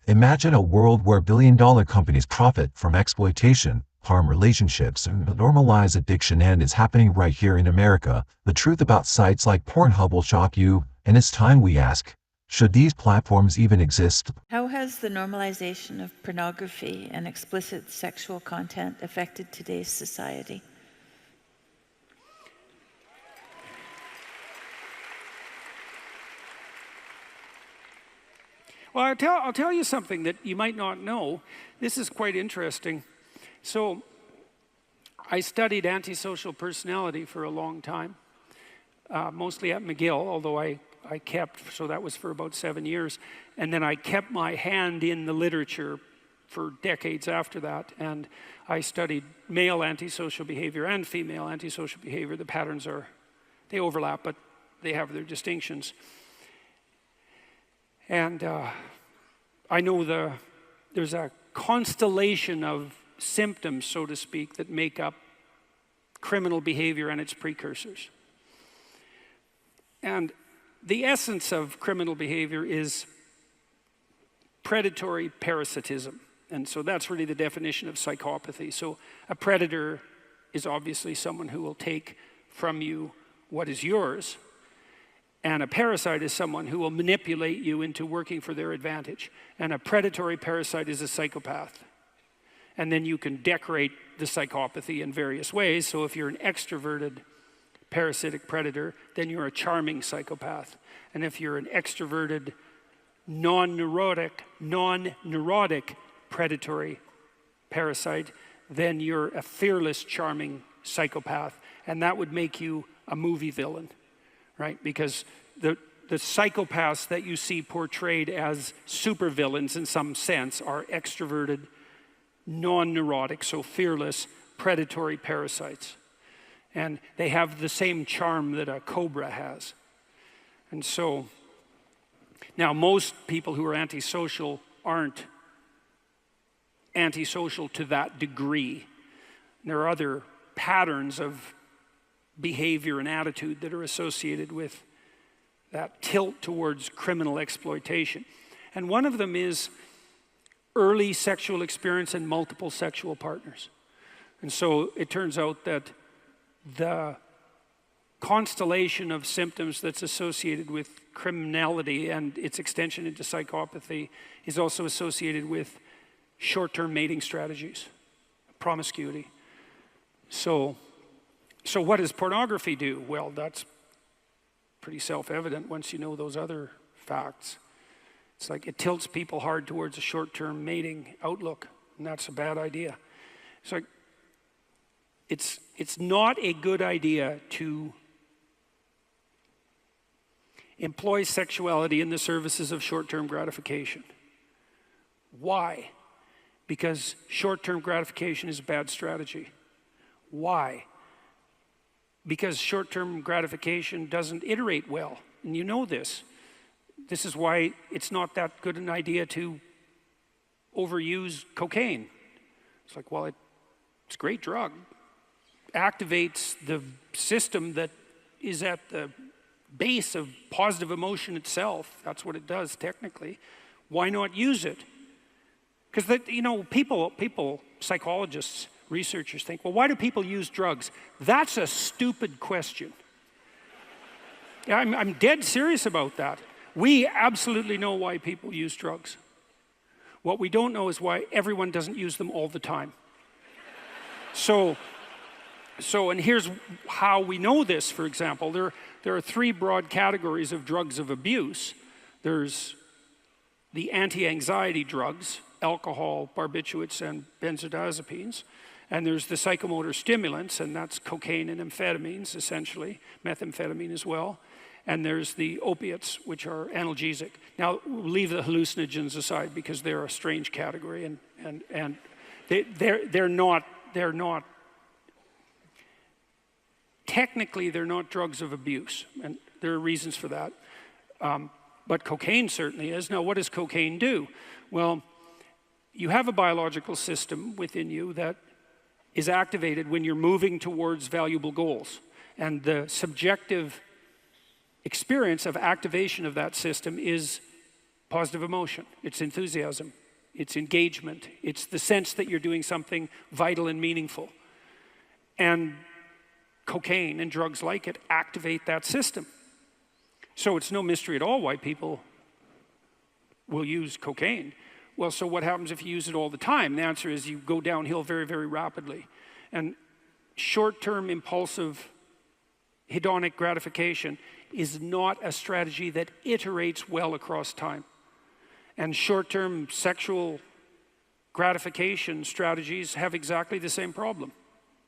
Imagine a world where billion-dollar companies profit from exploitation, harm relationships, and normalize addiction, and it's happening right here in America. The truth about sites like Pornhub will shock you, and it's time we ask, should these platforms even exist? How has the normalization of pornography and explicit sexual content affected today's society? Well, I'll tell you something that you might not know. This is quite interesting. So, I studied antisocial personality for a long time, mostly at McGill, although I kept, so that was for about 7 years. And then I kept my hand in the literature for decades after that. And I studied male antisocial behavior and female antisocial behavior. The patterns they overlap, but they have their distinctions. And I know there's a constellation of symptoms, so to speak, that make up criminal behavior and its precursors. And the essence of criminal behavior is predatory parasitism. And so that's really the definition of psychopathy. So a predator is obviously someone who will take from you what is yours. And a parasite is someone who will manipulate you into working for their advantage. And a predatory parasite is a psychopath. And then you can decorate the psychopathy in various ways. So if you're an extroverted parasitic predator, then you're a charming psychopath. And if you're an extroverted, non-neurotic predatory parasite, then you're a fearless, charming psychopath. And that would make you a movie villain. Right? Because the psychopaths that you see portrayed as supervillains in some sense are extroverted, non-neurotic, so fearless, predatory parasites. And they have the same charm that a cobra has. And so, now most people who are antisocial aren't antisocial to that degree. There are other patterns of behavior and attitude that are associated with that tilt towards criminal exploitation. And one of them is early sexual experience and multiple sexual partners. And so it turns out that the constellation of symptoms that's associated with criminality and its extension into psychopathy is also associated with short-term mating strategies, promiscuity. So what does pornography do? Well, that's pretty self-evident once you know those other facts. It's like it tilts people hard towards a short-term mating outlook, and that's a bad idea. It's like it's not a good idea to employ sexuality in the services of short-term gratification. Why? Because short-term gratification is a bad strategy. Why? Because short-term gratification doesn't iterate well, and you know this. This is why it's not that good an idea to overuse cocaine. It's like, well, it's a great drug. Activates the system that is at the base of positive emotion itself. That's what it does technically. Why not use it? Because people, psychologists, researchers think, well, why do people use drugs? That's a stupid question. I'm dead serious about that. We absolutely know why people use drugs. What we don't know is why everyone doesn't use them all the time. So, and here's how we know this, for example. There are three broad categories of drugs of abuse. There's the anti-anxiety drugs, alcohol, barbiturates, and benzodiazepines. And there's the psychomotor stimulants, and that's cocaine and amphetamines, essentially, methamphetamine as well. And there's the opiates, which are analgesic. Now, we'll leave the hallucinogens aside because they're a strange category, and they're not technically they're not drugs of abuse, and there are reasons for that. But cocaine certainly is. Now, what does cocaine do? Well, you have a biological system within you that is activated when you're moving towards valuable goals. And the subjective experience of activation of that system is positive emotion, it's enthusiasm, it's engagement, it's the sense that you're doing something vital and meaningful. And cocaine and drugs like it activate that system. So it's no mystery at all why people will use cocaine. Well, so what happens if you use it all the time? The answer is you go downhill very, very rapidly. And short-term impulsive hedonic gratification is not a strategy that iterates well across time. And short-term sexual gratification strategies have exactly the same problem.